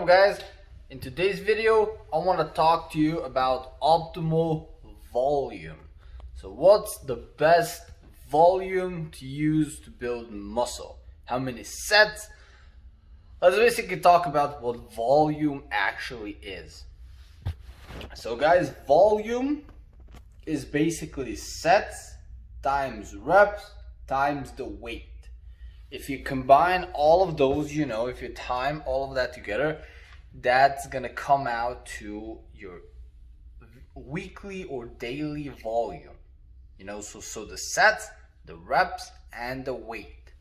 guys, in today's video I want to talk to you about optimal volume. So what's the best volume to use to build muscle? How many sets? Let's basically talk about what volume actually is. So guys, volume is basically sets times reps times the weight. If you combine all of those, if you time all of that together, that's gonna come out to your weekly or daily volume. So the sets, the reps, and the weight.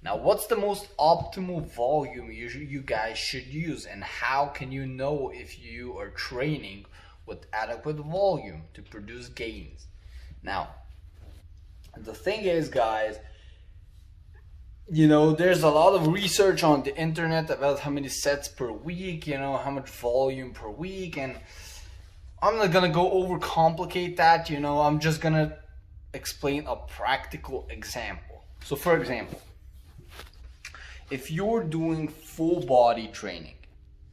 Now, what's the most optimal volume you guys should use, and how can you know if you are training with adequate volume to produce gains? Now, the thing is, guys, there's a lot of research on the internet about how many sets per week, how much volume per week, and I'm not gonna go overcomplicate that. I'm just gonna explain a practical example. So for example, if you're doing full body training,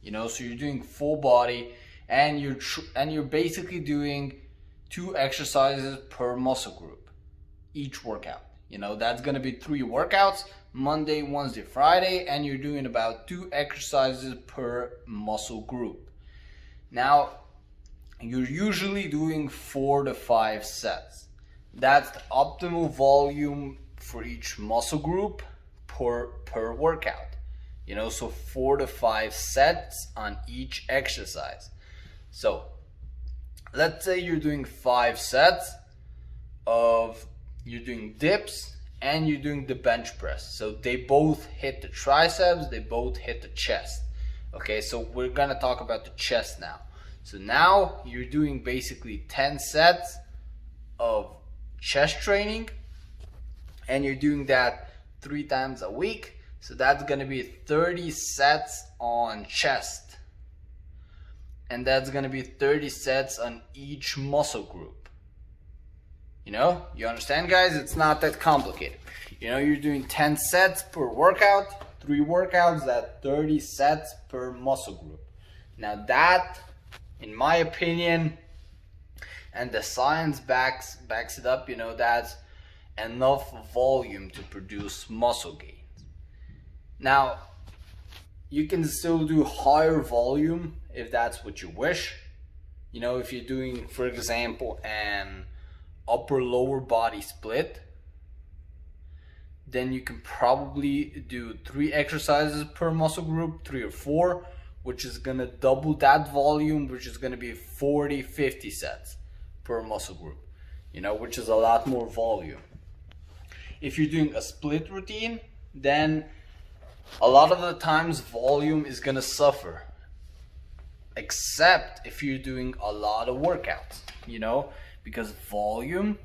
so you're doing full body and you're basically doing 2 exercises per muscle group each workout. That's gonna be 3 workouts, Monday, Wednesday, Friday, and you're doing about 2 exercises per muscle group. Now, you're usually doing 4 to 5 sets. That's the optimal volume for each muscle group per workout. So 4 to 5 sets on each exercise. So let's say you're doing 5 sets of, you're doing dips and you're doing the bench press. So they both hit the triceps, they both hit the chest. Okay, so we're gonna talk about the chest now. So now you're doing basically 10 sets of chest training, and you're doing that 3 times a week. So that's gonna be 30 sets on chest, and that's gonna be 30 sets on each muscle group. You understand, guys? It's not that complicated. You're doing 10 sets per workout, 3 workouts, that 30 sets per muscle group. Now that, in my opinion, and the science backs it up, that's enough volume to produce muscle gains. Now, you can still do higher volume if that's what you wish. If you're doing, for example, an upper lower body split, then you can probably do 3 exercises per muscle group, 3 or 4, which is gonna double that volume, which is gonna be 40-50 sets per muscle group, which is a lot more volume. If you're doing a split routine, then a lot of the times volume is gonna suffer, except if you're doing a lot of workouts, because volume,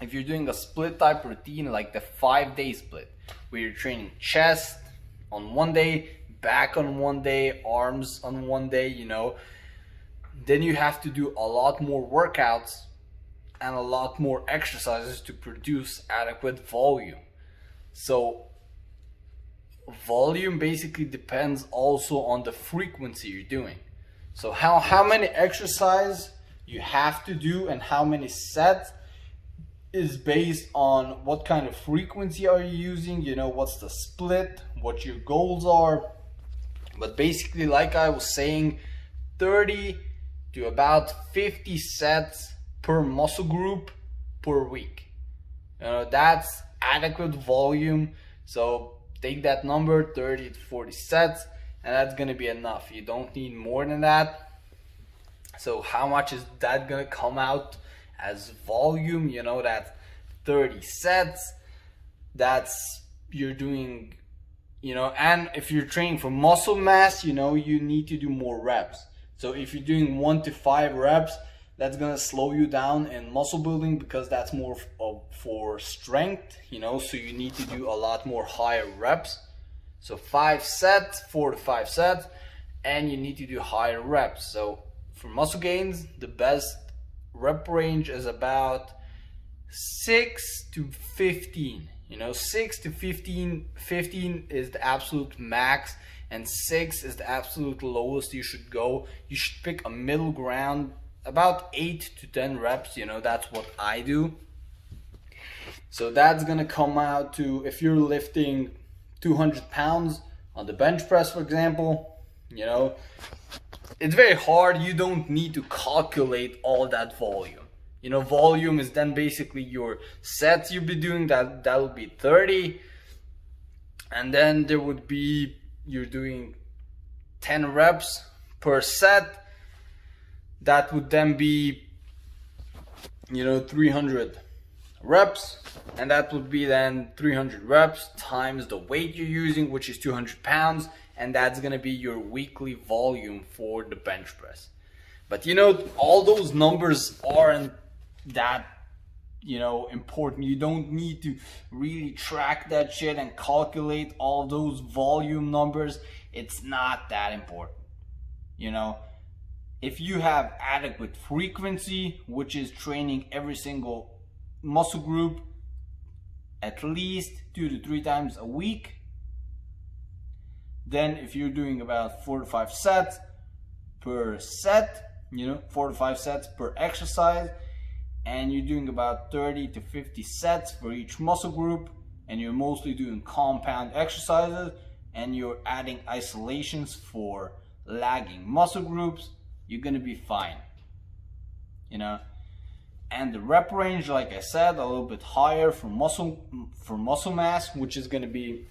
if you're doing a split type routine like the 5-day split, where you're training chest on one day, back on one day, arms on one day, then you have to do a lot more workouts and a lot more exercises to produce adequate volume. So volume basically depends also on the frequency you're doing. So how many exercises you have to do and how many sets is based on what kind of frequency are you using, what's the split, what your goals are. But basically, like I was saying, 30 to about 50 sets per muscle group per week. That's adequate volume. So take that number, 30 to 40 sets, and that's gonna be enough. You don't need more than that. So how much is that gonna come out as volume? That's 30 sets. That's, you're doing, and if you're training for muscle mass, you need to do more reps. So if you're doing 1 to 5 reps, that's gonna slow you down in muscle building, because that's more for strength, so you need to do a lot more higher reps. So 5 sets, 4 to 5 sets, and you need to do higher reps. So for muscle gains, the best rep range is about 6 to 15. 6 to 15 is the absolute max and 6 is the absolute lowest you should go. You should pick a middle ground, about 8 to 10 reps, you know, that's what I do. So that's gonna come out to, if you're lifting 200 pounds on the bench press, for example, you know, it's very hard. You don't need to calculate all that volume. You know, volume is then basically your sets you'll be doing, that will be 30. And then there would be, you're doing 10 reps per set. That would then be, you know, 300 reps. And that would be then 300 reps times the weight you're using, which is 200 pounds. And that's gonna be your weekly volume for the bench press. But you know, all those numbers aren't that, you know, important. You don't need to really track that shit and calculate all those volume numbers. It's not that important. You know, if you have adequate frequency, which is training every single muscle group at least 2 to 3 times a week, then if you're doing about 4 to 5 sets per set, you know, 4 to 5 sets per exercise, and you're doing about 30 to 50 sets for each muscle group, and you're mostly doing compound exercises, and you're adding isolations for lagging muscle groups, you're gonna be fine, you know. And the rep range, like I said, a little bit higher for muscle mass, which is gonna be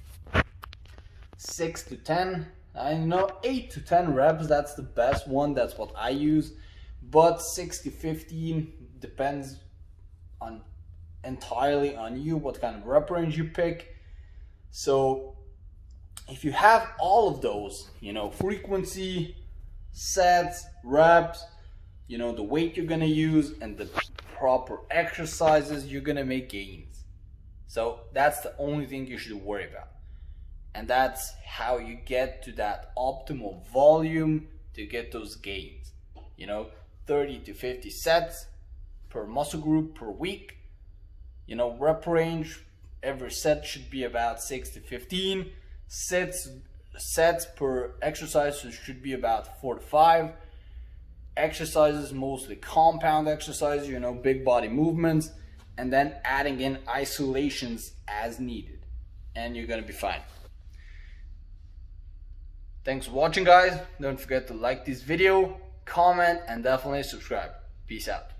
6 to 10. I know 8 to 10 reps, that's the best one, that's what I use. But 6 to 15 depends on entirely on you, what kind of rep range you pick. So if you have all of those, you know, frequency, sets, reps, you know, the weight you're gonna use, and the proper exercises, you're gonna make gains. So that's the only thing you should worry about. And that's how you get to that optimal volume to get those gains. You know, 30 to 50 sets per muscle group per week. You know, rep range, every set should be about 6 to 15. Sets per exercise should be about 4 to 5. Exercises, mostly compound exercises, you know, big body movements, and then adding in isolations as needed. And you're gonna be fine. Thanks for watching, guys. Don't forget to like this video, comment, and definitely subscribe. Peace out.